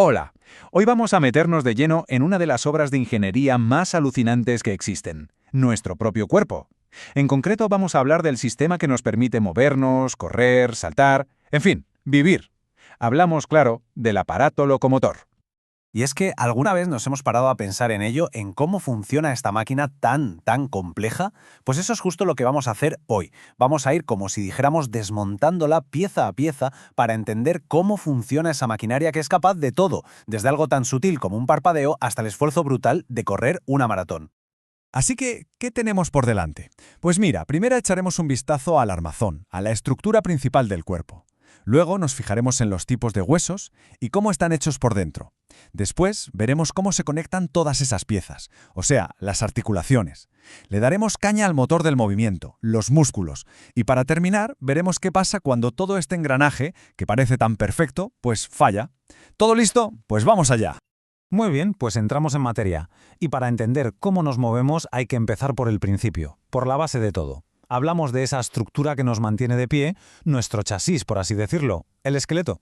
Hola, hoy vamos a meternos de lleno en una de las obras de ingeniería más alucinantes que existen, nuestro propio cuerpo. En concreto vamos a hablar del sistema que nos permite movernos, correr, saltar, en fin, vivir. Hablamos, claro, del aparato locomotor. Y es que alguna vez nos hemos parado a pensar en ello, en cómo funciona esta máquina tan compleja. Pues eso es justo lo que vamos a hacer hoy. Vamos a ir como si dijéramos desmontándola pieza a pieza para entender cómo funciona esa maquinaria que es capaz de todo, desde algo tan sutil como un parpadeo hasta el esfuerzo brutal de correr una maratón. Así que, ¿qué tenemos por delante? Pues mira, primero echaremos un vistazo al armazón, a la estructura principal del cuerpo. Luego nos fijaremos en los tipos de huesos y cómo están hechos por dentro. Después veremos cómo se conectan todas esas piezas, o sea, las articulaciones. Le daremos caña al motor del movimiento, los músculos. Y para terminar, veremos qué pasa cuando todo este engranaje, que parece tan perfecto, pues falla. ¿Todo listo? Pues vamos allá. Muy bien, pues entramos en materia. Y para entender cómo nos movemos hay que empezar por el principio, por la base de todo. Hablamos de esa estructura que nos mantiene de pie, nuestro chasis, por así decirlo, el esqueleto.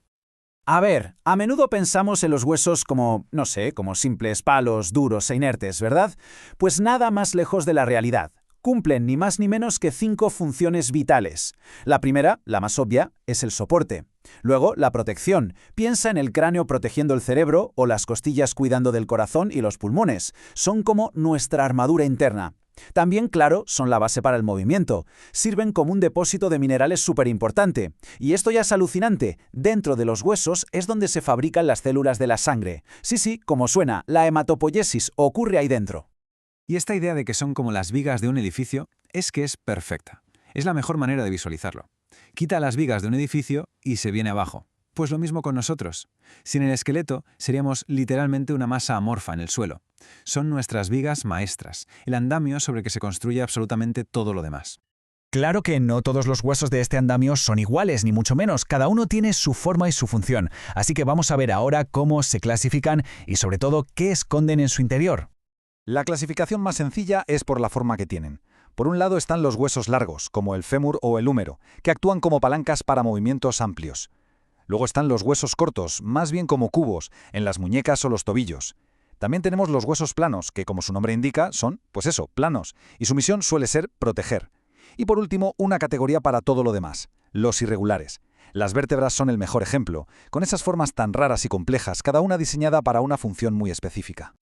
A ver, a menudo pensamos en los huesos como, no sé, como simples palos duros e inertes, ¿verdad? Pues nada más lejos de la realidad. Cumplen ni más ni menos que 5 funciones vitales. La primera, la más obvia, es el soporte. Luego, la protección. Piensa en el cráneo protegiendo el cerebro o las costillas cuidando del corazón y los pulmones. Son como nuestra armadura interna. También, claro, son la base para el movimiento. Sirven como un depósito de minerales súper importante. Y esto ya es alucinante. Dentro de los huesos es donde se fabrican las células de la sangre. Sí, como suena, la hematopoiesis ocurre ahí dentro. Y esta idea de que son como las vigas de un edificio es que es perfecta. Es la mejor manera de visualizarlo. Quita las vigas de un edificio y se viene abajo. Pues lo mismo con nosotros. Sin el esqueleto seríamos literalmente una masa amorfa en el suelo. Son nuestras vigas maestras, el andamio sobre el que se construye absolutamente todo lo demás. Claro que no todos los huesos de este andamio son iguales, ni mucho menos. Cada uno tiene su forma y su función. Así que vamos a ver ahora cómo se clasifican y sobre todo qué esconden en su interior. La clasificación más sencilla es por la forma que tienen. Por un lado están los huesos largos, como el fémur o el húmero, que actúan como palancas para movimientos amplios. Luego están los huesos cortos, más bien como cubos, en las muñecas o los tobillos. También tenemos los huesos planos, que como su nombre indica, son, pues eso, planos, y su misión suele ser proteger. Y por último, una categoría para todo lo demás, los irregulares. Las vértebras son el mejor ejemplo, con esas formas tan raras y complejas, cada una diseñada para una función muy específica.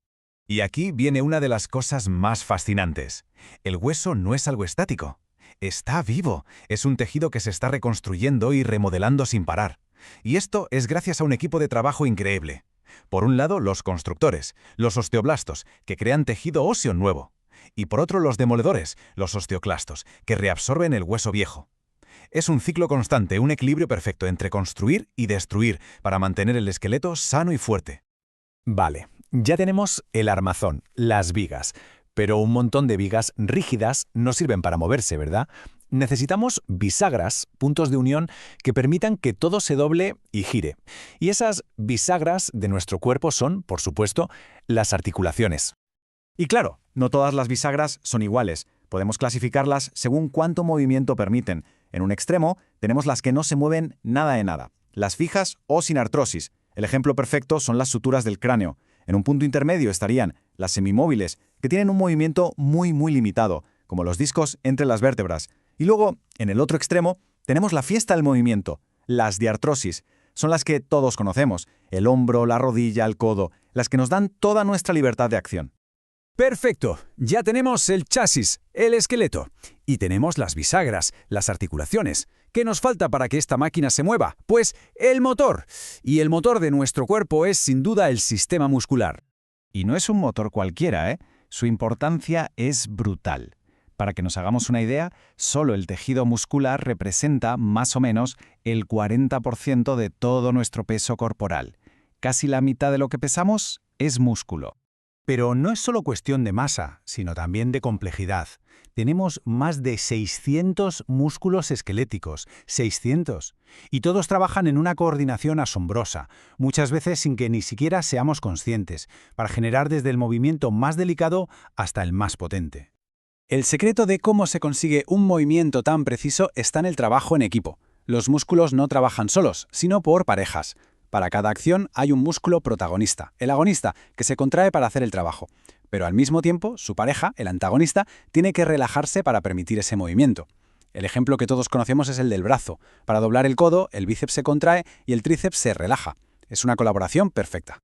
Y aquí viene una de las cosas más fascinantes. El hueso no es algo estático. Está vivo. Es un tejido que se está reconstruyendo y remodelando sin parar. Y esto es gracias a un equipo de trabajo increíble. Por un lado, los constructores, los osteoblastos, que crean tejido óseo nuevo. Y por otro, los demoledores, los osteoclastos, que reabsorben el hueso viejo. Es un ciclo constante, un equilibrio perfecto entre construir y destruir para mantener el esqueleto sano y fuerte. Vale, ya tenemos el armazón, las vigas. Pero un montón de vigas rígidas no sirven para moverse, ¿verdad? Necesitamos bisagras, puntos de unión, que permitan que todo se doble y gire. Y esas bisagras de nuestro cuerpo son, por supuesto, las articulaciones. Y claro, no todas las bisagras son iguales. Podemos clasificarlas según cuánto movimiento permiten. En un extremo tenemos las que no se mueven nada de nada, las fijas o sin artrosis. El ejemplo perfecto son las suturas del cráneo. En un punto intermedio estarían las semimóviles, que tienen un movimiento muy limitado, como los discos entre las vértebras. Y luego, en el otro extremo, tenemos la fiesta del movimiento, las diartrosis. Son las que todos conocemos, el hombro, la rodilla, el codo, las que nos dan toda nuestra libertad de acción. Perfecto, ya tenemos el chasis, el esqueleto, y tenemos las bisagras, las articulaciones. ¿Qué nos falta para que esta máquina se mueva? Pues el motor. Y el motor de nuestro cuerpo es sin duda el sistema muscular. Y no es un motor cualquiera, ¿eh? Su importancia es brutal. Para que nos hagamos una idea, solo el tejido muscular representa más o menos el 40% de todo nuestro peso corporal. Casi la mitad de lo que pesamos es músculo. Pero no es solo cuestión de masa, sino también de complejidad. Tenemos más de 600 músculos esqueléticos, 600. Y todos trabajan en una coordinación asombrosa, muchas veces sin que ni siquiera seamos conscientes, para generar desde el movimiento más delicado hasta el más potente. El secreto de cómo se consigue un movimiento tan preciso está en el trabajo en equipo. Los músculos no trabajan solos, sino por parejas. Para cada acción hay un músculo protagonista, el agonista, que se contrae para hacer el trabajo. Pero al mismo tiempo, su pareja, el antagonista, tiene que relajarse para permitir ese movimiento. El ejemplo que todos conocemos es el del brazo. Para doblar el codo, el bíceps se contrae y el tríceps se relaja. Es una colaboración perfecta.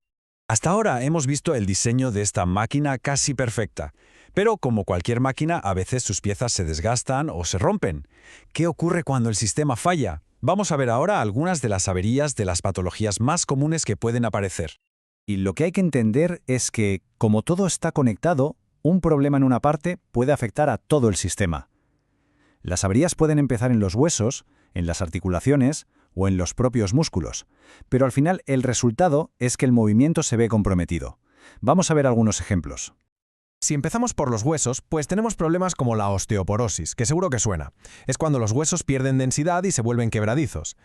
Hasta ahora hemos visto el diseño de esta máquina casi perfecta, pero como cualquier máquina, a veces sus piezas se desgastan o se rompen. ¿Qué ocurre cuando el sistema falla? Vamos a ver ahora algunas de las averías de las patologías más comunes que pueden aparecer. Y lo que hay que entender es que, como todo está conectado, un problema en una parte puede afectar a todo el sistema. Las averías pueden empezar en los huesos, en las articulaciones o en los propios músculos, pero al final el resultado es que el movimiento se ve comprometido. Vamos a ver algunos ejemplos. Si empezamos por los huesos, pues tenemos problemas como la osteoporosis, que seguro que suena. Es cuando los huesos pierden densidad y se vuelven quebradizos.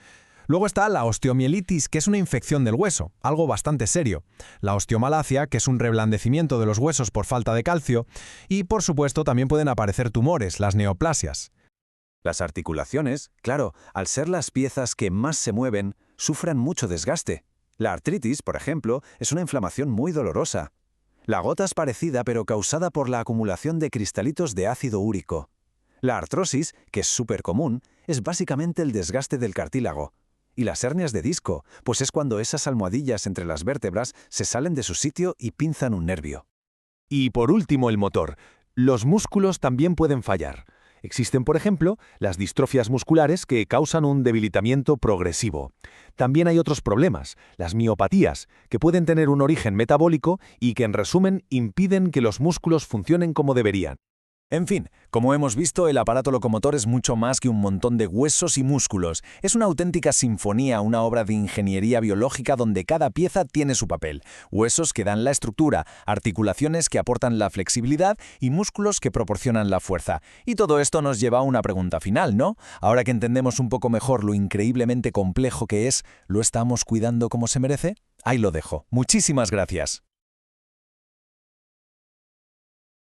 Luego está la osteomielitis, que es una infección del hueso, algo bastante serio. La osteomalacia, que es un reblandecimiento de los huesos por falta de calcio. Y, por supuesto, también pueden aparecer tumores, las neoplasias. Las articulaciones, claro, al ser las piezas que más se mueven, sufren mucho desgaste. La artritis, por ejemplo, es una inflamación muy dolorosa. La gota es parecida pero causada por la acumulación de cristalitos de ácido úrico. La artrosis, que es súper común, es básicamente el desgaste del cartílago. Y las hernias de disco, pues es cuando esas almohadillas entre las vértebras se salen de su sitio y pinzan un nervio. Y por último, el motor. Los músculos también pueden fallar. Existen, por ejemplo, las distrofias musculares que causan un debilitamiento progresivo. También hay otros problemas, las miopatías, que pueden tener un origen metabólico y que, en resumen, impiden que los músculos funcionen como deberían. En fin, como hemos visto, el aparato locomotor es mucho más que un montón de huesos y músculos. Es una auténtica sinfonía, una obra de ingeniería biológica donde cada pieza tiene su papel. Huesos que dan la estructura, articulaciones que aportan la flexibilidad y músculos que proporcionan la fuerza. Y todo esto nos lleva a una pregunta final, ¿no? Ahora que entendemos un poco mejor lo increíblemente complejo que es, ¿lo estamos cuidando como se merece? Ahí lo dejo. Muchísimas gracias.